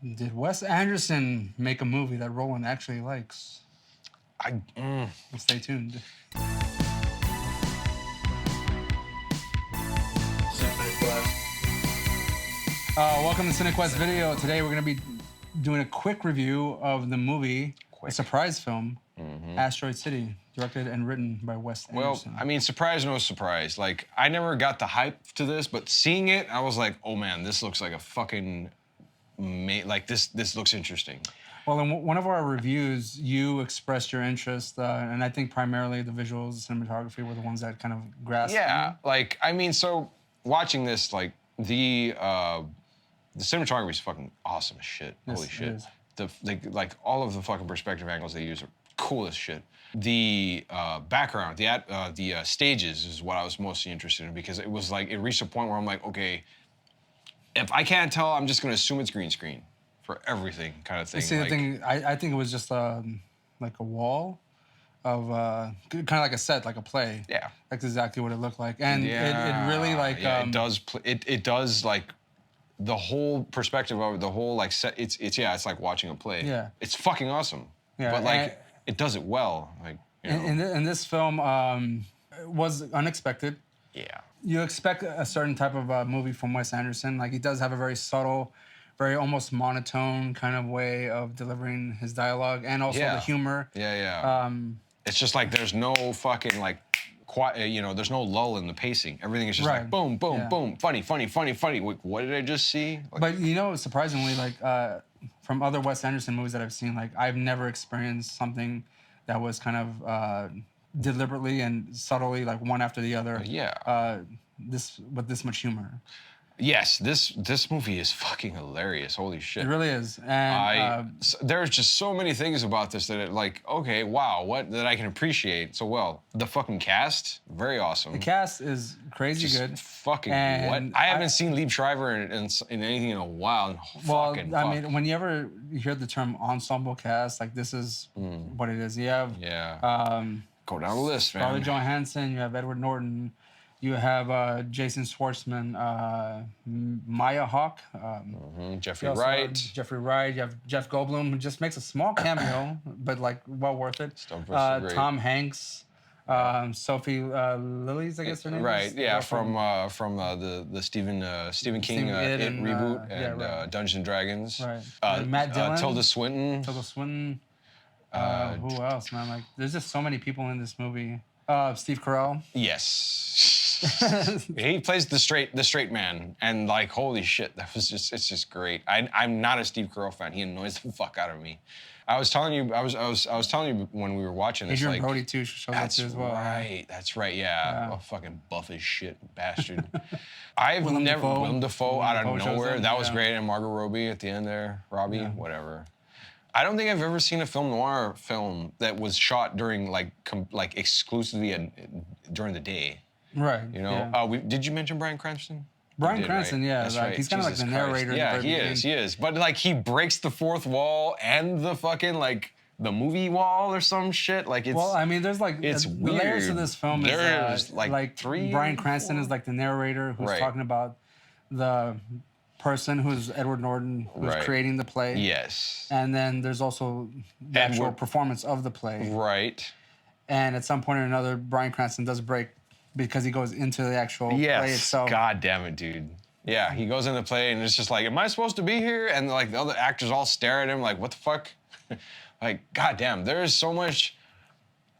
Did Wes Anderson make a movie that Roland actually likes? Well, stay tuned. Welcome to CineQuest Video. Today we're going to be doing a quick review of the movie, a surprise film, Asteroid City, directed and written by Wes Anderson. Well, I mean, surprise, no surprise. Like, I never got the hype to this, but seeing it, I was like, oh man, this looks like a fucking, this looks interesting. Well, in one of our reviews, you expressed your interest, and I think primarily the visuals, cinematography were the ones that kind of grasped Yeah, you. like, I mean, so watching this, like, the cinematography is fucking awesome as shit. Yes, Holy it shit. is. Like all of the fucking perspective angles they use are cool as shit. The background, the stages is what I was mostly interested in, because it was like, it reached a point where I'm like, okay, if I can't tell, I'm just gonna assume it's green screen for everything, kind of thing. See, like, the thing, I think it was just like a wall of kind of like a set, like a play. Yeah. That's exactly what it looked like, and yeah, it really like yeah, it does like the whole perspective of it, the whole like set. It's like watching a play. Yeah. It's fucking awesome. Yeah, But like it does it well. Like, you know. in this film was unexpected. Yeah. You expect a certain type of movie from Wes Anderson. Like, he does have a very subtle, very almost monotone kind of way of delivering his dialogue, and also the humor. Yeah. It's just like there's no fucking like, there's no lull in the pacing. Everything is just like boom, boom, boom, funny. Wait, what did I just see? Like, but you know, surprisingly, like from other Wes Anderson movies that I've seen, like I've never experienced something that was kind of deliberately and subtly, like one after the other. This with this much humor. Yes, this movie is fucking hilarious. Holy shit. It really is. And there's just so many things about this that it, like, okay, wow, that I can appreciate so well. The fucking cast, very awesome. The cast is crazy just good. Fucking what? I haven't seen Liev Schreiber in anything in a while. Well, I mean, whenever you hear the term ensemble cast, like this is what it is. You have go down the list, man. Scarlett Johansson, you have Edward Norton, you have Jason Schwartzman, Maya Hawke, Jeffrey Wright. Jeffrey Wright. You have Jeff Goldblum, who just makes a small cameo, but like well worth it. Tom Hanks, Sophie Lillis, I guess her name is. Right, yeah, from the Stephen King It reboot and Dungeons and Dragons. Right. Matt Dillon. Tilda Swinton. Who else, man? Like, there's just so many people in this movie. Steve Carell. Yes. He plays the straight man, and like, holy shit, it's just great. I'm not a Steve Carell fan. He annoys the fuck out of me. I was telling you when we were watching this. Adrian like, Brody too shows up too as well. That's right. Yeah. Oh, fucking buff as shit bastard. I've never Willem Dafoe out of nowhere. That was great, and Margot Robbie at the end there. Whatever. I don't think I've ever seen a film noir film that was shot during like exclusively during the day. Right. You know. Did you mention Bryan Cranston? Bryan Cranston, right? yeah. That's Like, right. he's kind of like the narrator. Yeah, he is. But like, he breaks the fourth wall and the fucking like the movie wall or some shit. Like, it's. Well, I mean, there's like it's the weird. layers of this film. There's is like three. Bryan Cranston is like the narrator who's talking about the person who's Edward Norton, who's creating the play. Yes. And then there's also the actual performance of the play. Right. And at some point or another, Bryan Cranston does break because he goes into the actual play itself. God damn it, dude. Yeah, he goes in the play and it's just like, am I supposed to be here? And like the other actors all stare at him like, what the fuck? Like, god damn, there is so much.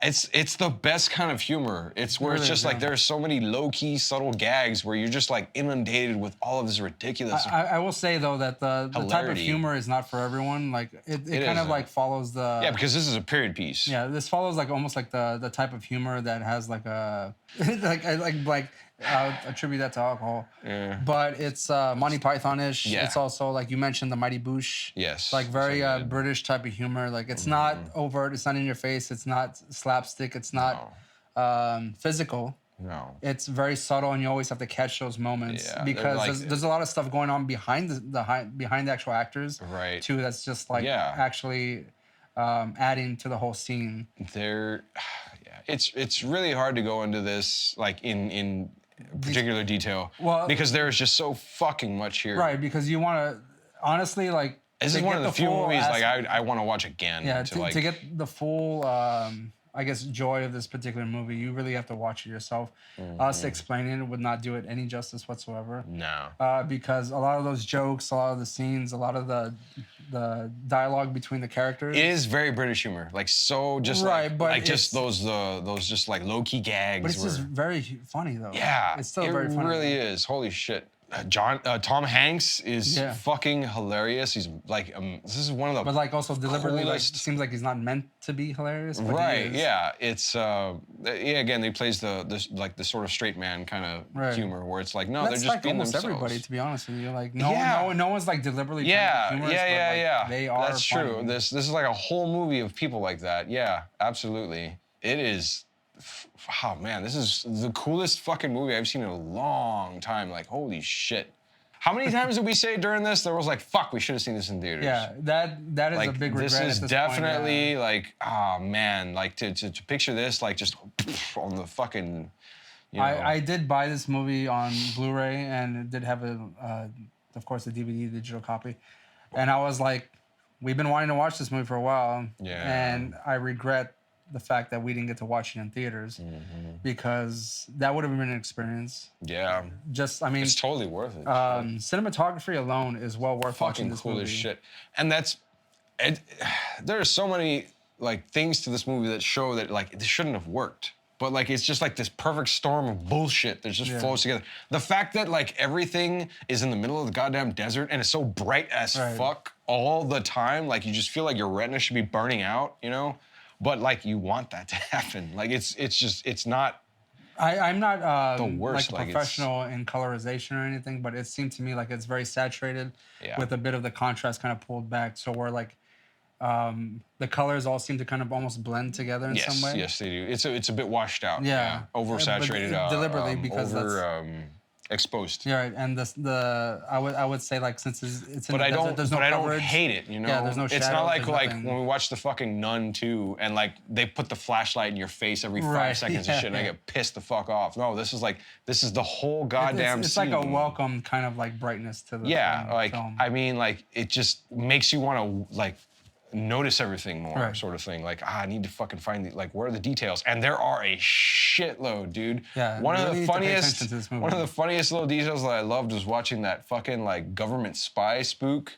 It's the best kind of humor. It's where it's just like there's so many low-key, subtle gags where you're just like inundated with all of this ridiculous. I will say though that the type of humor is not for everyone. Like it kind of like follows the. Yeah, because this is a period piece. Yeah, this follows like almost like the type of humor that has like a like I'll attribute that to alcohol. Yeah. But it's Monty Python-ish. Yeah. It's also like you mentioned the Mighty Boosh. Yes. Like very British type of humor. Like it's not overt. It's not in your face. It's not slapstick. It's not physical. No. It's very subtle, and you always have to catch those moments because like, there's a lot of stuff going on behind the actual actors. Right. Too. That's just like actually adding to the whole scene. It's really hard to go into this like in particular detail, because there is just so fucking much here. Right, because you want to honestly like This is one of the few movies like I want to watch again. Yeah, to get the full, I guess, joy of this particular movie, you really have to watch it yourself. Us explaining it would not do it any justice whatsoever. No. Because a lot of those jokes, a lot of the scenes, a lot of the dialogue between the characters. It is very British humor, like so just right, but like just those just like low key gags. But it's just very funny though. Yeah, it's still very funny. It really is. Holy shit. Tom Hanks is fucking hilarious. He's like, this is one of the. But like also deliberately, coolest... like seems like he's not meant to be hilarious. But right. Yeah. It's Again, he plays the sort of straight man kind of humor where it's like no, they're just like being almost themselves. everybody, to be honest with you. Like no one's like deliberately. Humorous, yeah. They are. That's funny. true. This is like a whole movie of people like that. Yeah, absolutely. It is. Oh man, this is the coolest fucking movie I've seen in a long time. Like, holy shit. How many times did we say during this there was like, fuck, we should have seen this in theaters? Yeah, that is like, a big regret. This is definitely point, like, oh man, like to picture this like just on the fucking, you know. I did buy this movie on Blu-ray and it did have of course, a DVD digital copy. And I was like, we've been wanting to watch this movie for a while. Yeah. And I regret the fact that we didn't get to watch it in theaters because that would have been an experience. Yeah. Just, I mean, it's totally worth it. Cinematography alone is well worth watching this movie. Fucking cool as shit. And there are so many like things to this movie that show that like this shouldn't have worked. But like it's just like this perfect storm of bullshit that just flows together. The fact that like everything is in the middle of the goddamn desert and it's so bright as fuck all the time, like you just feel like your retina should be burning out, you know? But like you want that to happen. Like it's not. I'm not the worst, like a professional in colorization or anything, but it seemed to me like it's very saturated with a bit of the contrast kind of pulled back. So we're like the colors all seem to kind of almost blend together in some way. Yes, they do. It's a bit washed out. Yeah. Oversaturated. Deliberately because exposed. Yeah, right. And I would say like since it's in the desert, there's no coverage. I don't hate it, you know. Yeah, there's no shadows. It's not like when we watch the fucking Nun 2 and like they put the flashlight in your face every 5 seconds and shit, and I get pissed the fuck off. No, this is the whole goddamn It's scene. like a welcome kind of like brightness to the film. I mean, like it just makes you want to like notice everything more, sort of thing. Like, I need to fucking find where are the details? And there are a shitload, dude. Yeah, one of the funniest little details that I loved was watching that fucking like government spy spook.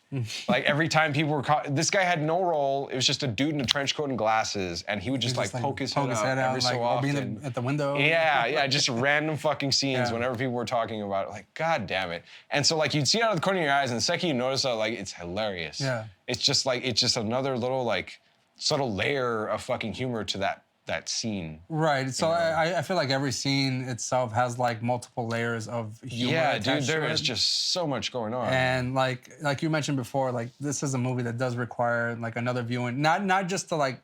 Like every time people were caught, this guy had no role. It was just a dude in a trench coat and glasses, and he would just like poke his head out every so often. At the window. Yeah, just random fucking scenes whenever people were talking about it. Like, god damn it. And so like you'd see it out of the corner of your eyes, and the second you notice that, like it's hilarious. Yeah. It's just another little like subtle layer of fucking humor to that scene. Right. So I feel like every scene itself has like multiple layers of humor. Yeah, dude, there is just so much going on. And like you mentioned before, like this is a movie that does require like another viewing, not just to like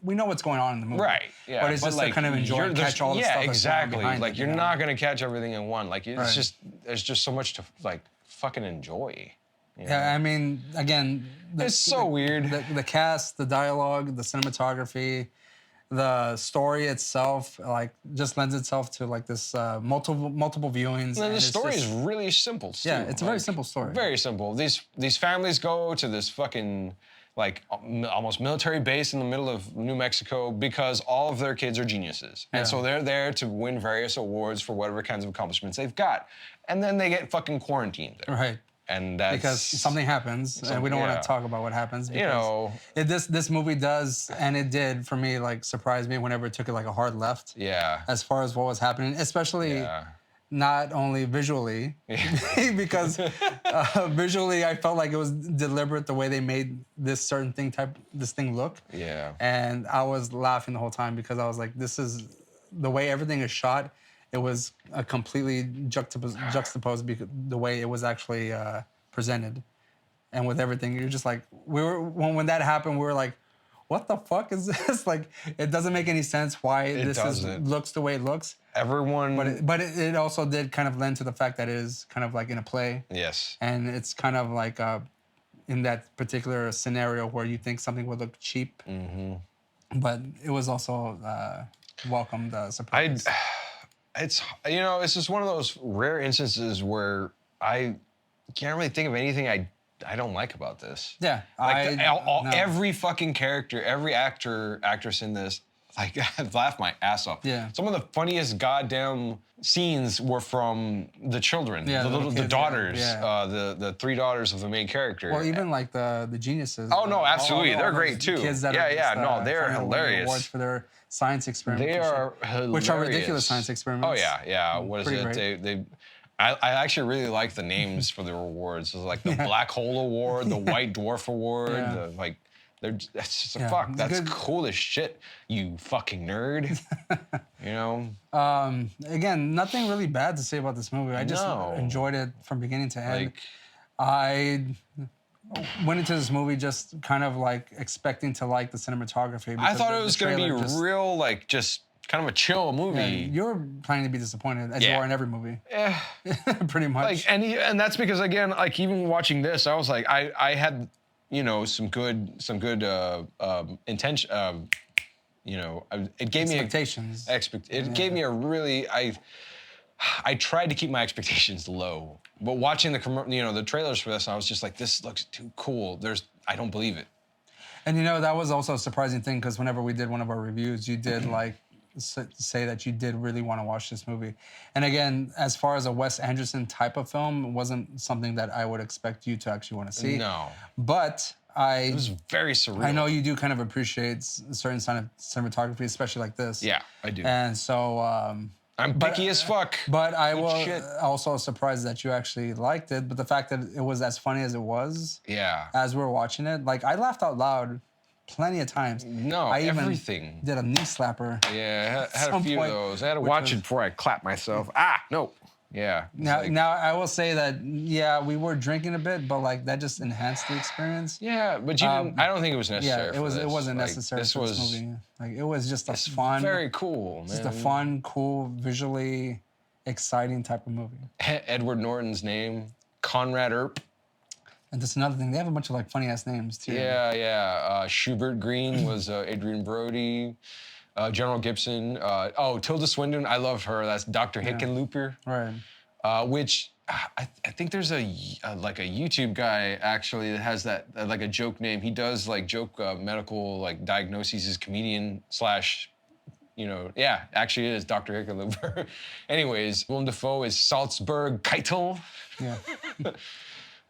we know what's going on in the movie. Right. Yeah. But it's just like, to kind of enjoy and catch all the stuff that's going on behind like it, you're not gonna catch everything in one. Like it's just there's just so much to like fucking enjoy. You know? Yeah, I mean, again, it's so weird. The cast, the dialogue, the cinematography, the story itself, like, just lends itself to like this multiple viewings. And the story is really simple too. Yeah, it's a very simple story. Very simple. These families go to this fucking like almost military base in the middle of New Mexico because all of their kids are geniuses, and so they're there to win various awards for whatever kinds of accomplishments they've got, and then they get fucking quarantined there. Right. And that's because something happens, and we don't want to talk about what happens. Because you know, this movie does, and it did for me, like surprise me whenever it took it like a hard left. Yeah. As far as what was happening, especially not only visually, because visually I felt like it was deliberate the way they made this thing look. Yeah. And I was laughing the whole time because I was like, this is the way everything is shot. It was a completely juxtaposed the way it was actually presented, and with everything, you're just like when that happened, we were like, "What the fuck is this?" Like, it doesn't make any sense why looks the way it looks. Everyone, but it also did kind of lend to the fact that it is kind of like in a play. Yes, and it's kind of like in that particular scenario where you think something would look cheap, but it was also welcomed surprise. It's just one of those rare instances where I can't really think of anything I I don't like about this. Yeah, Like no. every fucking character, every actress in this, like I laughed my ass off. Yeah. Some of the funniest goddamn scenes were from the children, Yeah, the kids, daughters, yeah. The three daughters of the main character. Or even like the geniuses. Oh no, absolutely, all they're those great too. Kids that yeah, are yeah, just, no, they're trying to win hilarious. awards for their science experiments. They are hilarious. Which are ridiculous science experiments. Oh yeah, yeah. What is Pretty it? I actually really like the names for the awards. It's like the Black Hole Award, the White Dwarf Award, that's just fuck. That's good. cool as shit. You fucking nerd. You know. Again, nothing really bad to say about this movie. I just enjoyed it from beginning to end. I went into this movie just kind of like expecting to like the cinematography. I thought it was going to be real, like just kind of a chill movie. Yeah, you're planning to be disappointed, as you are in every movie. Yeah. Pretty much. Like, and that's because, again, like even watching this, I was like, I had, you know, some good intention. You know, it gave expectations. It gave me a really I tried to keep my expectations low, but watching the trailers for this, I was just like, this looks too cool. I don't believe it. And you know, that was also a surprising thing because whenever we did one of our reviews, you did like say that you did really want to watch this movie. And again, as far as a Wes Anderson type of film, it wasn't something that I would expect you to actually want to see. No. But it was very surreal. I know you do kind of appreciate certain kind of cinematography, especially like this. Yeah, I do. And so I'm picky as fuck. But I was also surprised that you actually liked it. But the fact that it was as funny as it was, as we were watching it, like I laughed out loud plenty of times. No, I even everything. did a knee slapper. Yeah, I had a few of those. I had to watch it before I clapped myself. No. Yeah. Now I will say that we were drinking a bit, but like that just enhanced the experience. Yeah, but you didn't, I don't think it was necessary. Yeah, it wasn't necessary for this movie. Like it was just a fun, very cool, man. Just a fun, cool, visually exciting type of movie. Edward Norton's name, Conrad Earp. And that's another thing. They have a bunch of like funny ass names too. Yeah. Schubert Green was Adrian Brody. General Gibson. Tilda Swinton. I loved her. That's Dr. Hickenlooper. Right. Which I think there's a YouTube guy actually that has that like a joke name. He does like joke medical like diagnoses as comedian slash. Actually it is Dr. Hickenlooper. Anyways, Willem Dafoe is Salzburg Keitel. Yeah.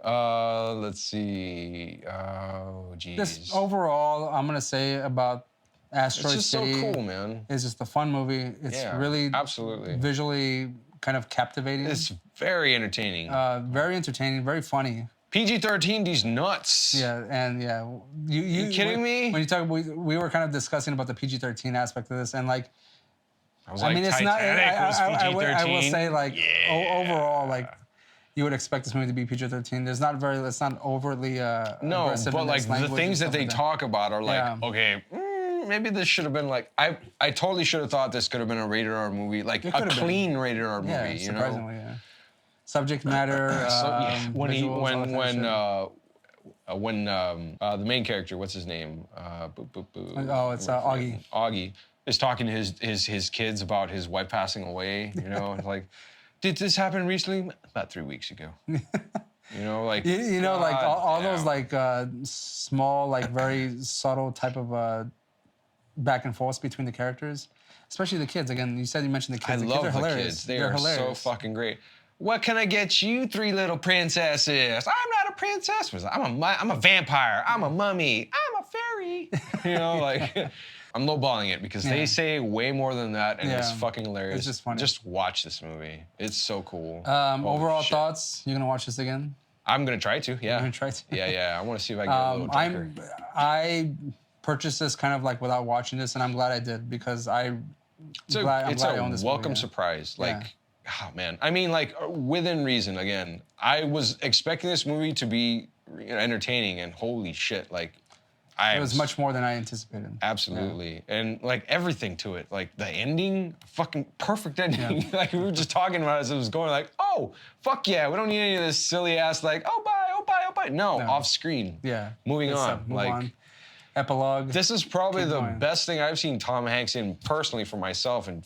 Let's see. Oh, geez. Just overall, I'm gonna say about Asteroid City. It's just so cool, man. It's just a fun movie. It's really absolutely visually kind of captivating. It's very entertaining. Very entertaining, very funny. PG-13, these nuts. Yeah, and you kidding me? When you talk, we were kind of discussing about the PG-13 aspect of this, and like, I mean, it's not. I will say like overall like. You would expect this movie to be PG-13. It's not overly no, but like the things that they talk about are like, okay, maybe this should have been like, I totally should have thought this could have been a rated R movie, like a clean rated R movie. Yeah, surprisingly, Subject matter. When the main character, what's his name? Oh, it's Augie. Augie is talking to his kids about his wife passing away. You know, it's like. Did this happen recently? About 3 weeks ago. You know, like like all those like small, like very subtle type of back and forth between the characters, especially the kids. Again, you mentioned the kids. I love the kids. They're hilarious. So fucking great. What can I get you, three little princesses? I'm not a princess. I'm a vampire. I'm a mummy. I'm a fairy. You know, like. I'm lowballing it because they say way more than that, and it's fucking hilarious. It's just funny. Just watch this movie. It's so cool. Overall thoughts? You're gonna watch this again? I'm gonna try to. Yeah. You're gonna try to. Yeah. I want to see if I can get a little drunker. I purchased this kind of like without watching this, and I'm glad I did because it's a welcome surprise. Like, oh man. I mean, like within reason. Again, I was expecting this movie to be entertaining, and holy shit, like. It was much more than I anticipated. Absolutely. Yeah. And like everything to it, like the ending, fucking perfect ending. Yeah. Like we were just talking about it as it was going like, oh, fuck yeah, we don't need any of this silly ass like, oh bye. No, off screen. Yeah. Moving on. Move on. Epilogue. This is probably the best thing I've seen Tom Hanks in personally for myself and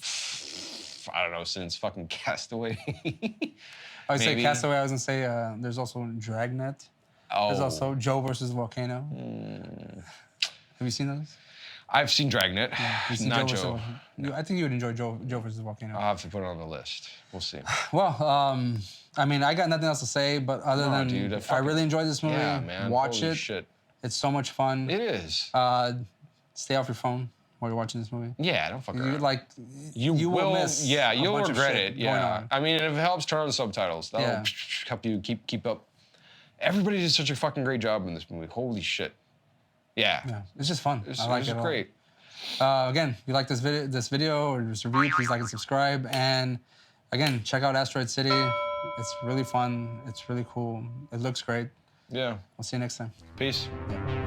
I don't know, since fucking Castaway. I would say Castaway, I was gonna say there's also Dragnet. There's also Joe versus Volcano. Have you seen those? I've seen Dragnet, not Joe. I think you would enjoy Joe versus Volcano. I'll have to put it on the list. We'll see. Well, I mean, I got nothing else to say, but other than dude, I really enjoyed this movie. Yeah, man. Watch Holy it. Shit. It's so much fun. It is. Stay off your phone while you're watching this movie. Yeah, don't fuck around. You will miss. Yeah, you'll bunch regret of it. shit Yeah. I mean, if it helps, turn on the subtitles. That'll help you keep up. Everybody did such a fucking great job in this movie. Holy shit. Yeah. Yeah, it's just fun. I like it. Great. Again, if you like this video or this review, please like and subscribe. And again, check out Asteroid City. It's really fun. It's really cool. It looks great. Yeah. I'll see you next time. Peace. Yeah.